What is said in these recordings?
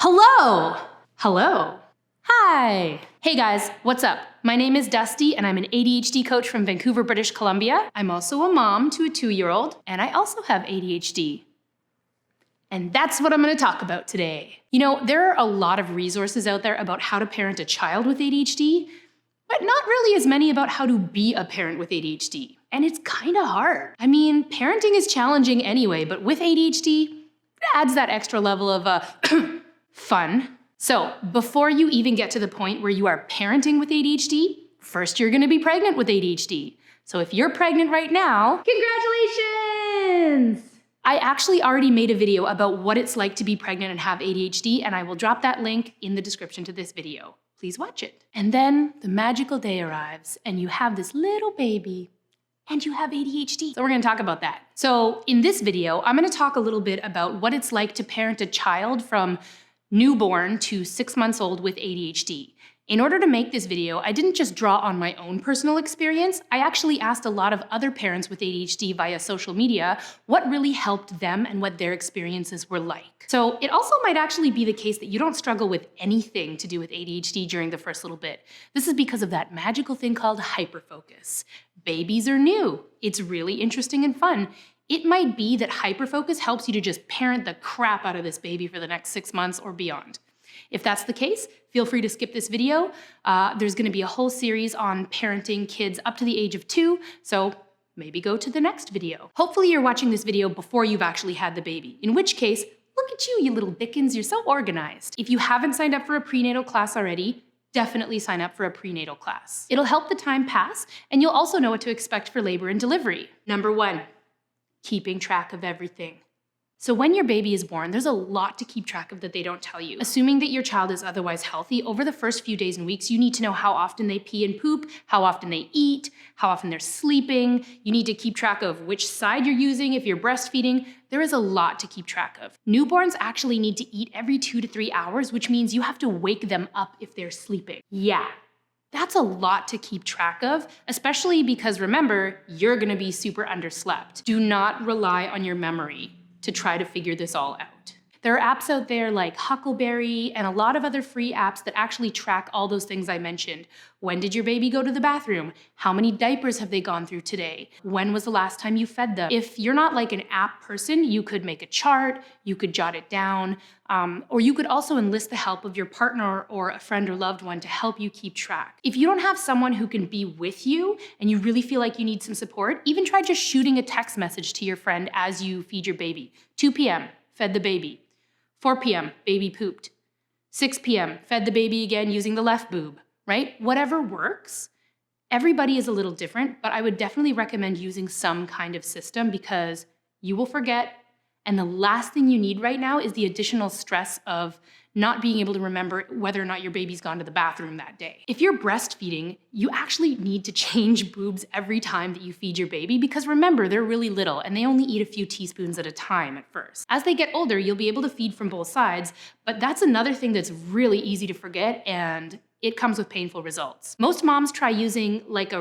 Hello! Hello. Hi. Hey guys, what's up? My name is Dusty and I'm an ADHD coach from Vancouver, British Columbia. I'm also a mom to a 2-year-old and I also have ADHD. And that's what I'm going to talk about today. You know, there are a lot of resources out there about how to parent a child with ADHD, but not really as many about how to be a parent with ADHD. And it's kind of hard. I mean, parenting is challenging anyway, but with ADHD, it adds that extra level of fun. So before you even get to the point where you are parenting with ADHD, first you're gonna be pregnant with ADHD. So if you're pregnant right now, congratulations! I actually already made a video about what it's like to be pregnant and have ADHD, and I will drop that link in the description to this video. Please watch it. And then the magical day arrives and you have this little baby and you have ADHD. So we're gonna talk about that. So in this video, I'm gonna talk a little bit about what it's like to parent a child from newborn to 6 months old with ADHD. In order to make this video, I didn't just draw on my own personal experience. I actually asked a lot of other parents with ADHD via social media what really helped them and what their experiences were like. So it also might actually be the case that you don't struggle with anything to do with ADHD during the first little bit. This is because of that magical thing called hyperfocus. Babies are new. It's really interesting and fun. It might be that hyperfocus helps you to just parent the crap out of this baby for the next 6 months or beyond. If that's the case, feel free to skip this video. There's gonna be a whole series on parenting kids up to the age of 2, so maybe go to the next video. Hopefully you're watching this video before you've actually had the baby, in which case, look at you little dickens, you're so organized. If you haven't signed up for a prenatal class already, definitely sign up for a prenatal class. It'll help the time pass, and you'll also know what to expect for labor and delivery. Number 1. Keeping track of everything. So when your baby is born, there's a lot to keep track of that they don't tell you. Assuming that your child is otherwise healthy, over the first few days and weeks, you need to know how often they pee and poop, how often they eat, how often they're sleeping. You need to keep track of which side you're using if you're breastfeeding. There is a lot to keep track of. Newborns actually need to eat every 2 to 3 hours, which means you have to wake them up if they're sleeping. Yeah. That's a lot to keep track of, especially because remember, you're gonna be super underslept. Do not rely on your memory to try to figure this all out. There are apps out there like Huckleberry and a lot of other free apps that actually track all those things I mentioned. When did your baby go to the bathroom? How many diapers have they gone through today? When was the last time you fed them? If you're not like an app person, you could make a chart, you could jot it down, or you could also enlist the help of your partner or a friend or loved one to help you keep track. If you don't have someone who can be with you and you really feel like you need some support, even try just shooting a text message to your friend as you feed your baby. 2 p.m., fed the baby. 4 p.m., baby pooped. 6 p.m., fed the baby again using the left boob, right? Whatever works. Everybody is a little different, but I would definitely recommend using some kind of system because you will forget, and the last thing you need right now is the additional stress of not being able to remember whether or not your baby's gone to the bathroom that day. If you're breastfeeding, you actually need to change boobs every time that you feed your baby because remember, they're really little and they only eat a few teaspoons at a time at first. As they get older, you'll be able to feed from both sides, but that's another thing that's really easy to forget and it comes with painful results. Most moms try using like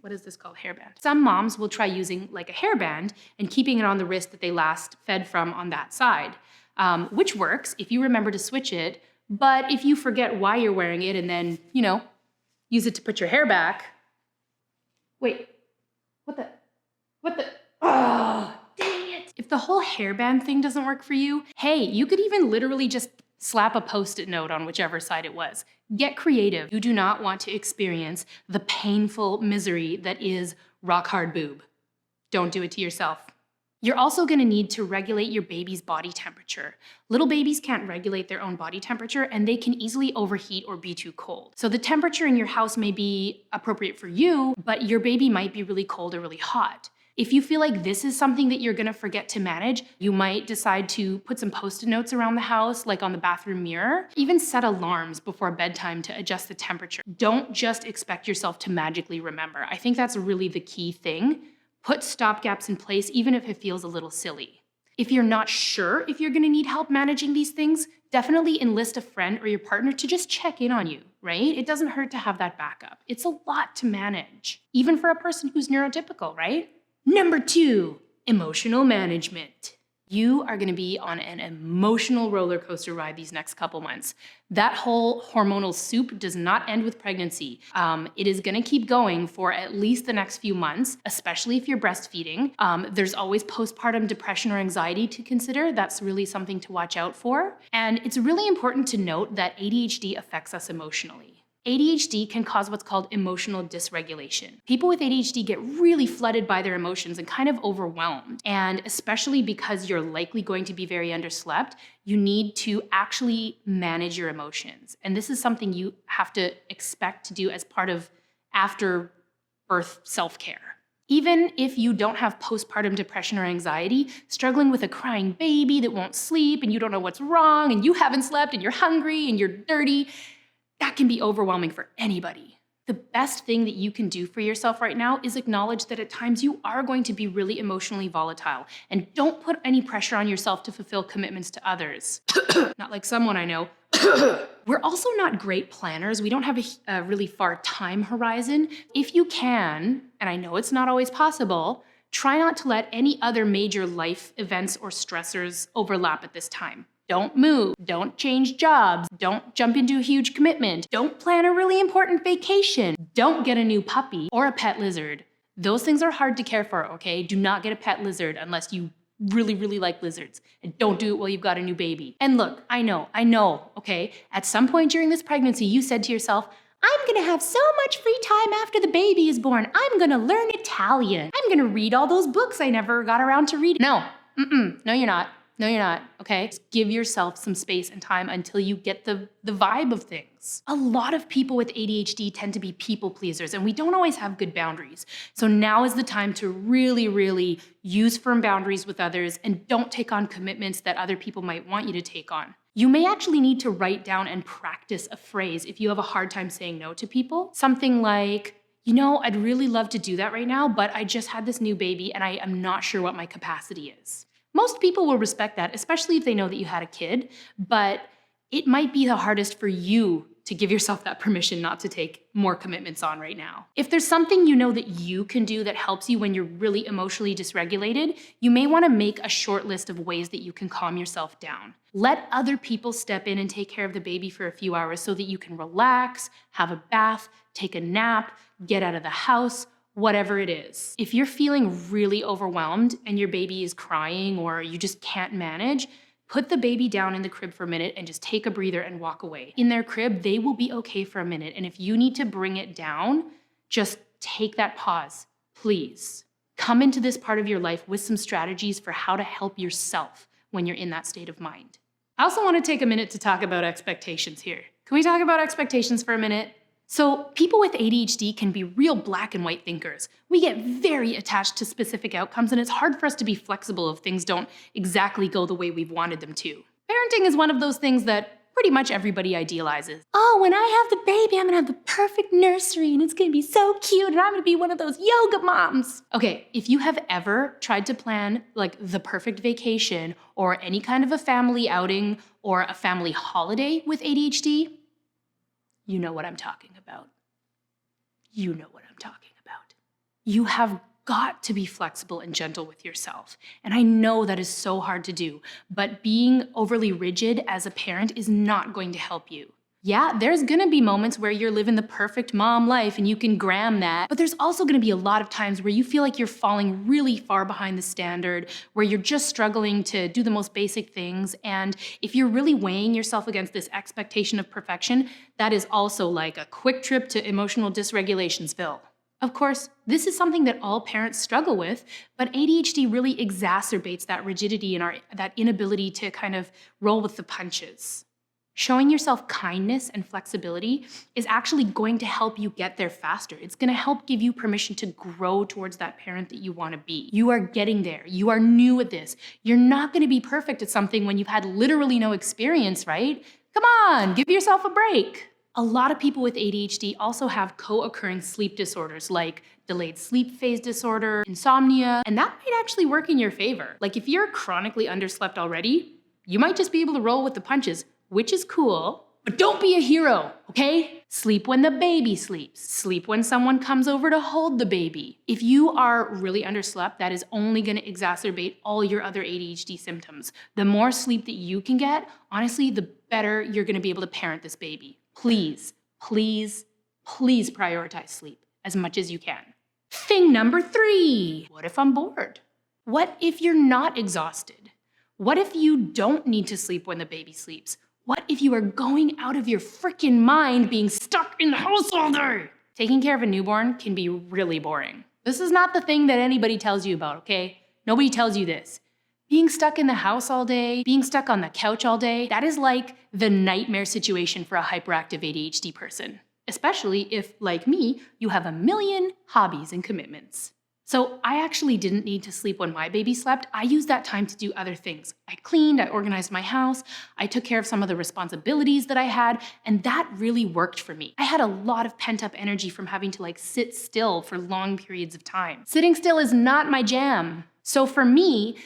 what is this called? Hairband. Some moms will try using like a hairband and keeping it on the wrist that they last fed from on that side. Which works if you remember to switch it, but if you forget why you're wearing it and then, you know, use it to put your hair back. Wait, oh, dang it. If the whole hairband thing doesn't work for you, hey, you could even literally just slap a Post-it note on whichever side it was. Get creative. You do not want to experience the painful misery that is rock hard boob. Don't do it to yourself. You're also gonna need to regulate your baby's body temperature. Little babies can't regulate their own body temperature and they can easily overheat or be too cold. So the temperature in your house may be appropriate for you, but your baby might be really cold or really hot. If you feel like this is something that you're gonna forget to manage, you might decide to put some Post-it notes around the house, like on the bathroom mirror. Even set alarms before bedtime to adjust the temperature. Don't just expect yourself to magically remember. I think that's really the key thing. Put stopgaps in place, even if it feels a little silly. If you're not sure if you're gonna need help managing these things, definitely enlist a friend or your partner to just check in on you, right? It doesn't hurt to have that backup. It's a lot to manage, even for a person who's neurotypical, right? Number 2, emotional management. You are gonna be on an emotional roller coaster ride these next couple months. That whole hormonal soup does not end with pregnancy. It is gonna keep going for at least the next few months, especially if you're breastfeeding. There's always postpartum depression or anxiety to consider. That's really something to watch out for. And it's really important to note that ADHD affects us emotionally. ADHD can cause what's called emotional dysregulation. People with ADHD get really flooded by their emotions and kind of overwhelmed. And especially because you're likely going to be very underslept, you need to actually manage your emotions. And this is something you have to expect to do as part of after birth self-care. Even if you don't have postpartum depression or anxiety, struggling with a crying baby that won't sleep and you don't know what's wrong and you haven't slept and you're hungry and you're dirty, that can be overwhelming for anybody. The best thing that you can do for yourself right now is acknowledge that at times you are going to be really emotionally volatile, and don't put any pressure on yourself to fulfill commitments to others. Not like someone I know. We're also not great planners. We don't have a really far time horizon. If you can, and I know it's not always possible, try not to let any other major life events or stressors overlap at this time. Don't move, don't change jobs, don't jump into a huge commitment, don't plan a really important vacation, don't get a new puppy or a pet lizard. Those things are hard to care for, okay? Do not get a pet lizard unless you really, really like lizards. And don't do it while you've got a new baby. And look, I know, okay? At some point during this pregnancy, you said to yourself, I'm gonna have so much free time after the baby is born. I'm gonna learn Italian. I'm gonna read all those books I never got around to reading. No, no you're not. No, you're not, okay? Just give yourself some space and time until you get the vibe of things. A lot of people with ADHD tend to be people pleasers, and we don't always have good boundaries. So now is the time to really, really use firm boundaries with others and don't take on commitments that other people might want you to take on. You may actually need to write down and practice a phrase if you have a hard time saying no to people. Something like, you know, I'd really love to do that right now, but I just had this new baby and I am not sure what my capacity is. Most people will respect that, especially if they know that you had a kid, but it might be the hardest for you to give yourself that permission not to take more commitments on right now. If there's something you know that you can do that helps you when you're really emotionally dysregulated, you may want to make a short list of ways that you can calm yourself down. Let other people step in and take care of the baby for a few hours so that you can relax, have a bath, take a nap, get out of the house, whatever it is. If you're feeling really overwhelmed and your baby is crying or you just can't manage, put the baby down in the crib for a minute and just take a breather and walk away. In their crib, they will be okay for a minute. And if you need to bring it down, just take that pause, please. Come into this part of your life with some strategies for how to help yourself when you're in that state of mind. I also want to take a minute to talk about expectations here. Can we talk about expectations for a minute? So people with ADHD can be real black and white thinkers. We get very attached to specific outcomes, and it's hard for us to be flexible if things don't exactly go the way we've wanted them to. Parenting is one of those things that pretty much everybody idealizes. Oh, when I have the baby, I'm gonna have the perfect nursery, and it's gonna be so cute, and I'm gonna be one of those yoga moms. Okay, if you have ever tried to plan like the perfect vacation or any kind of a family outing or a family holiday with ADHD, you know what I'm talking about. You know what I'm talking about. You have got to be flexible and gentle with yourself. And I know that is so hard to do, but being overly rigid as a parent is not going to help you. Yeah, there's gonna be moments where you're living the perfect mom life and you can gram that, but there's also gonna be a lot of times where you feel like you're falling really far behind the standard, where you're just struggling to do the most basic things. And if you're really weighing yourself against this expectation of perfection, that is also like a quick trip to emotional dysregulationsville. Of course, this is something that all parents struggle with, but ADHD really exacerbates that rigidity and that inability to kind of roll with the punches. Showing yourself kindness and flexibility is actually going to help you get there faster. It's going to help give you permission to grow towards that parent that you want to be. You are getting there. You are new at this. You're not going to be perfect at something when you've had literally no experience, right? Come on, give yourself a break. A lot of people with ADHD also have co-occurring sleep disorders like delayed sleep phase disorder, insomnia, and that might actually work in your favor. Like if you're chronically underslept already, you might just be able to roll with the punches, which is cool, But don't be a hero, okay? Sleep when the baby sleeps. Sleep when someone comes over to hold the baby. If you are really underslept, that is only gonna exacerbate all your other ADHD symptoms. The more sleep that you can get, honestly, the better you're gonna be able to parent this baby. Please, please, please prioritize sleep as much as you can. Thing number 3, what if I'm bored? What if you're not exhausted? What if you don't need to sleep when the baby sleeps? What if you are going out of your freaking mind being stuck in the house all day? Taking care of a newborn can be really boring. This is not the thing that anybody tells you about, okay? Nobody tells you this. Being stuck in the house all day, being stuck on the couch all day, that is like the nightmare situation for a hyperactive ADHD person. Especially if, like me, you have a million hobbies and commitments. So I actually didn't need to sleep when my baby slept. I used that time to do other things. I cleaned, I organized my house, I took care of some of the responsibilities that I had, and that really worked for me. I had a lot of pent-up energy from having to sit still for long periods of time. Sitting still is not my jam. So for me,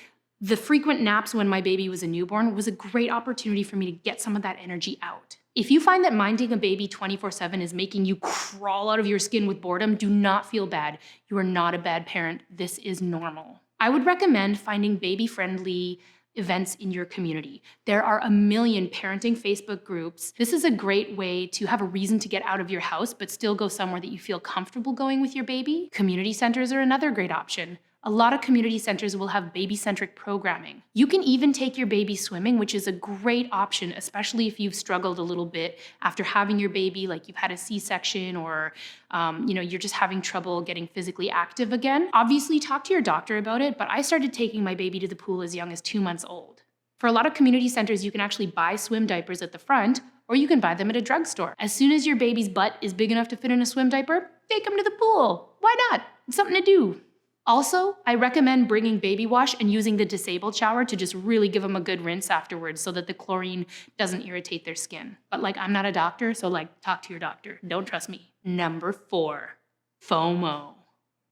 the frequent naps when my baby was a newborn was a great opportunity for me to get some of that energy out. If you find that minding a baby 24/7 is making you crawl out of your skin with boredom, do not feel bad. You are not a bad parent. This is normal. I would recommend finding baby-friendly events in your community. There are a million parenting Facebook groups. This is a great way to have a reason to get out of your house, but still go somewhere that you feel comfortable going with your baby. Community centers are another great option. A lot of community centers will have baby-centric programming. You can even take your baby swimming, which is a great option, especially if you've struggled a little bit after having your baby, like you've had a C-section or you're just having trouble getting physically active again. Obviously, talk to your doctor about it, but I started taking my baby to the pool as young as 2 months old. For a lot of community centers, you can actually buy swim diapers at the front, or you can buy them at a drugstore. As soon as your baby's butt is big enough to fit in a swim diaper, take them to the pool. Why not? It's something to do. Also, I recommend bringing baby wash and using the disabled shower to just really give them a good rinse afterwards so that the chlorine doesn't irritate their skin. But I'm not a doctor, so talk to your doctor. Don't trust me. Number 4, FOMO.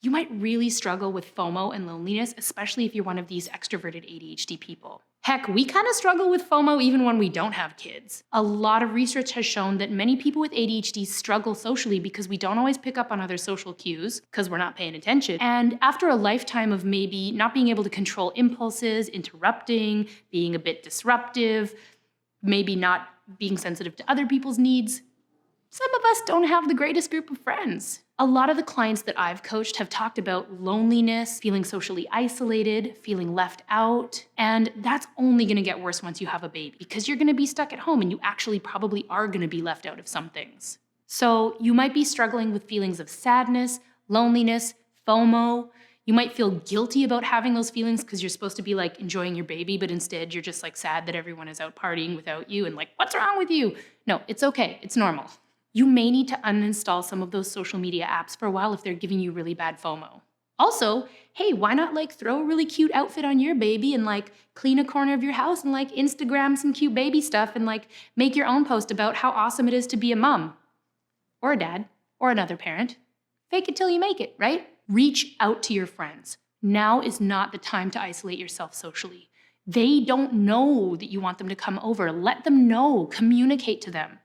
You might really struggle with FOMO and loneliness, especially if you're one of these extroverted ADHD people. Heck, we kind of struggle with FOMO even when we don't have kids. A lot of research has shown that many people with ADHD struggle socially because we don't always pick up on other social cues because we're not paying attention. And after a lifetime of maybe not being able to control impulses, interrupting, being a bit disruptive, maybe not being sensitive to other people's needs, some of us don't have the greatest group of friends. A lot of the clients that I've coached have talked about loneliness, feeling socially isolated, feeling left out, and that's only gonna get worse once you have a baby because you're gonna be stuck at home and you actually probably are gonna be left out of some things. So you might be struggling with feelings of sadness, loneliness, FOMO. You might feel guilty about having those feelings because you're supposed to be enjoying your baby, but instead you're just sad that everyone is out partying without you and what's wrong with you? No, it's okay, it's normal. You may need to uninstall some of those social media apps for a while if they're giving you really bad FOMO. Also, hey, why not throw a really cute outfit on your baby and clean a corner of your house and Instagram some cute baby stuff and make your own post about how awesome it is to be a mom or a dad or another parent. Fake it till you make it, right? Reach out to your friends. Now is not the time to isolate yourself socially. They don't know that you want them to come over. Let them know, communicate to them.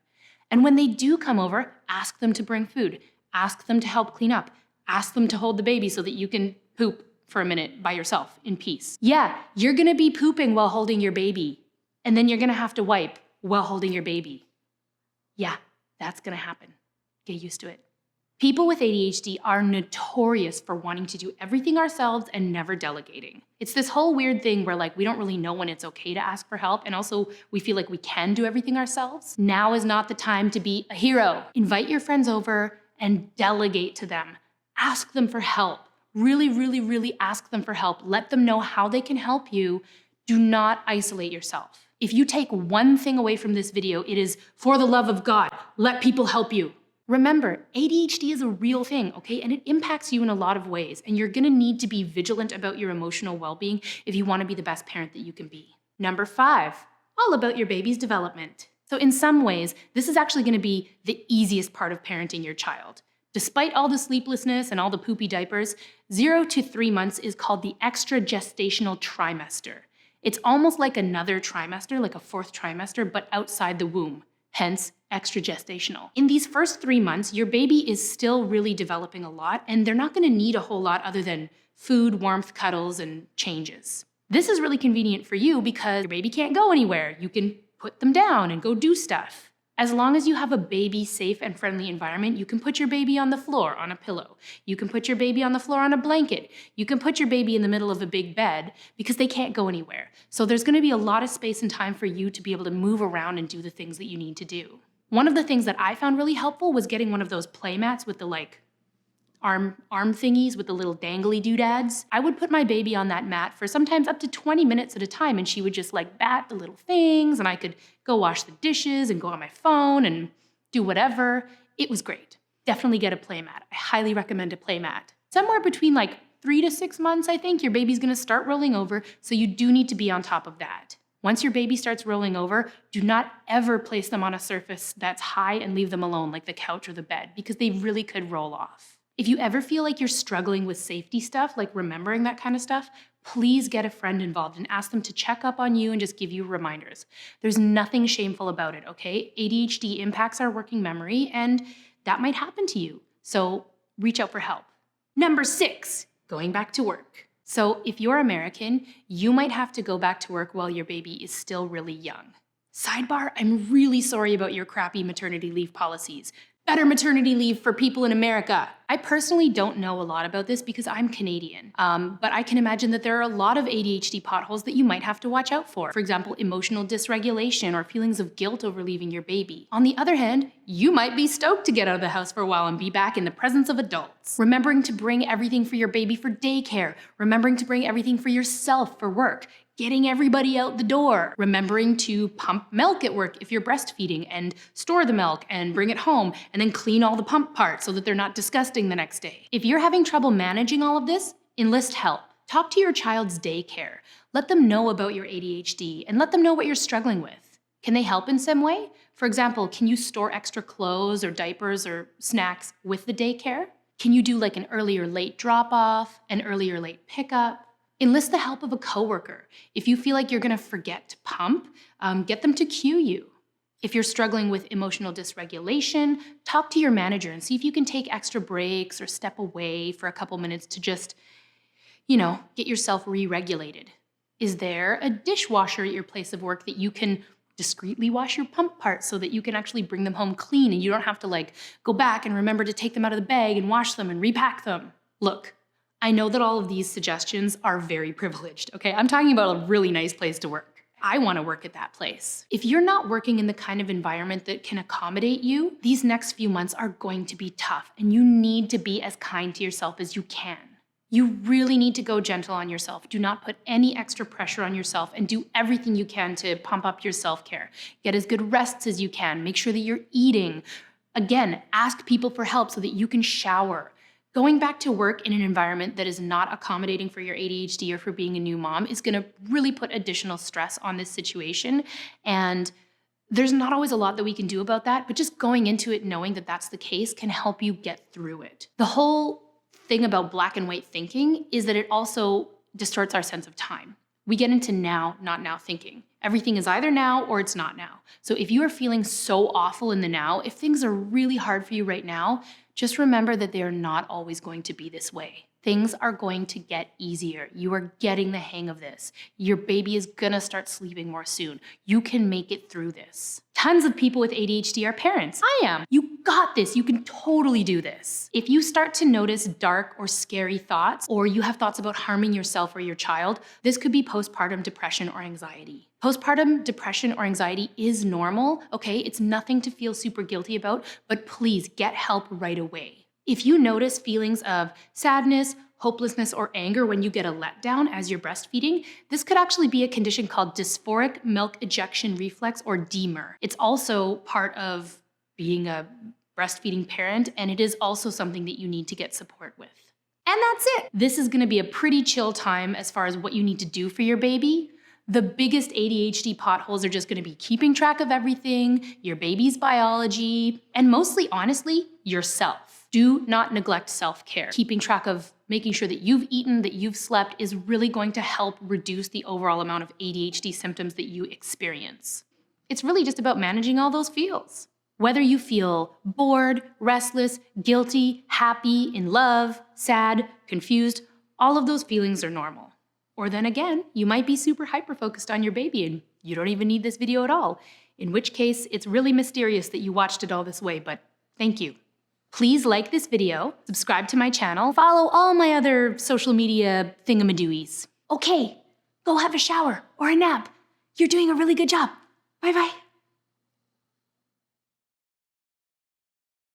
And when they do come over, ask them to bring food, ask them to help clean up, ask them to hold the baby so that you can poop for a minute by yourself in peace. Yeah, you're gonna be pooping while holding your baby, and then you're gonna have to wipe while holding your baby. Yeah, that's gonna happen. Get used to it. People with ADHD are notorious for wanting to do everything ourselves and never delegating. It's this whole weird thing where we don't really know when it's okay to ask for help, and also we feel like we can do everything ourselves. Now is not the time to be a hero. Invite your friends over and delegate to them. Ask them for help. Really, really, really ask them for help. Let them know how they can help you. Do not isolate yourself. If you take one thing away from this video, it is, for the love of God, let people help you. Remember, ADHD is a real thing, okay? And it impacts you in a lot of ways, and you're gonna need to be vigilant about your emotional well-being if you wanna be the best parent that you can be. Number 5, all about your baby's development. So in some ways, this is actually gonna be the easiest part of parenting your child. Despite all the sleeplessness and all the poopy diapers, 0 to 3 months is called the extra gestational trimester. It's almost like another trimester, like a 4th trimester, but outside the womb. hence extra gestational. In these first 3 months, your baby is still really developing a lot, and they're not gonna need a whole lot other than food, warmth, cuddles, and changes. This is really convenient for you because your baby can't go anywhere. You can put them down and go do stuff. As long as you have a baby safe and friendly environment, you can put your baby on the floor on a pillow. You can put your baby on the floor on a blanket. You can put your baby in the middle of a big bed because they can't go anywhere. So there's gonna be a lot of space and time for you to be able to move around and do the things that you need to do. One of the things that I found really helpful was getting one of those play mats with the arm thingies with the little dangly doodads. I would put my baby on that mat for sometimes up to 20 minutes at a time, and she would just bat the little things, and I could go wash the dishes and go on my phone and do whatever. It was great. Definitely get a play mat. I highly recommend a play mat. Somewhere between 3 to 6 months, I think, your baby's gonna start rolling over, so you do need to be on top of that. Once your baby starts rolling over, do not ever place them on a surface that's high and leave them alone, like the couch or the bed, because they really could roll off. If you ever feel like you're struggling with safety stuff, like remembering that kind of stuff, please get a friend involved and ask them to check up on you and just give you reminders. There's nothing shameful about it, okay? ADHD impacts our working memory, and that might happen to you. So reach out for help. Number 6, going back to work. So if you're American, you might have to go back to work while your baby is still really young. Sidebar, I'm really sorry about your crappy maternity leave policies. Better maternity leave for people in America. I personally don't know a lot about this because I'm Canadian, but I can imagine that there are a lot of ADHD potholes that you might have to watch out for. For example, emotional dysregulation or feelings of guilt over leaving your baby. On the other hand, you might be stoked to get out of the house for a while and be back in the presence of adults. Remembering to bring everything for your baby for daycare, remembering to bring everything for yourself for work, getting everybody out the door, remembering to pump milk at work if you're breastfeeding and store the milk and bring it home and then clean all the pump parts so that they're not disgusting the next day. If you're having trouble managing all of this, enlist help. Talk to your child's daycare. Let them know about your ADHD and let them know what you're struggling with. Can they help in some way? For example, can you store extra clothes or diapers or snacks with the daycare? Can you do an early or late drop-off, an early or late pickup? Enlist the help of a coworker. If you feel like you're gonna forget to pump, get them to cue you. If you're struggling with emotional dysregulation, talk to your manager and see if you can take extra breaks or step away for a couple minutes to just, get yourself re-regulated. Is there a dishwasher at your place of work that you can discreetly wash your pump parts so that you can actually bring them home clean and you don't have to go back and remember to take them out of the bag and wash them and repack them? Look, I know that all of these suggestions are very privileged, okay? I'm talking about a really nice place to work. I want to work at that place. If you're not working in the kind of environment that can accommodate you, these next few months are going to be tough, and you need to be as kind to yourself as you can. You really need to go gentle on yourself. Do not put any extra pressure on yourself and do everything you can to pump up your self-care. Get as good rests as you can. Make sure that you're eating. Again, ask people for help so that you can shower. Going back to work in an environment that is not accommodating for your ADHD or for being a new mom is gonna really put additional stress on this situation. And there's not always a lot that we can do about that, but just going into it knowing that that's the case can help you get through it. The whole thing about black and white thinking is that it also distorts our sense of time. We get into now, not now thinking. Everything is either now or it's not now. So if you are feeling so awful in the now, if things are really hard for you right now, just remember that they are not always going to be this way. Things are going to get easier. You are getting the hang of this. Your baby is gonna start sleeping more soon. You can make it through this. Tons of people with ADHD are parents. I am. You got this. You can totally do this. If you start to notice dark or scary thoughts, or you have thoughts about harming yourself or your child, this could be postpartum depression or anxiety. Postpartum depression or anxiety is normal, okay? It's nothing to feel super guilty about, but please get help right away. If you notice feelings of sadness, hopelessness, or anger when you get a letdown as you're breastfeeding, this could actually be a condition called dysphoric milk ejection reflex, or DMER. It's also part of being a breastfeeding parent, and it is also something that you need to get support with. And that's it. This is gonna be a pretty chill time as far as what you need to do for your baby. The biggest ADHD potholes are just gonna be keeping track of everything, your baby's biology, and mostly, honestly, yourself. Do not neglect self-care. Keeping track of making sure that you've eaten, that you've slept is really going to help reduce the overall amount of ADHD symptoms that you experience. It's really just about managing all those feels. Whether you feel bored, restless, guilty, happy, in love, sad, confused, all of those feelings are normal. Or then again, you might be super hyper-focused on your baby and you don't even need this video at all, in which case it's really mysterious that you watched it all this way, but thank you. Please like this video, subscribe to my channel, follow all my other social media thingamadooies. Okay, go have a shower or a nap. You're doing a really good job. Bye-bye.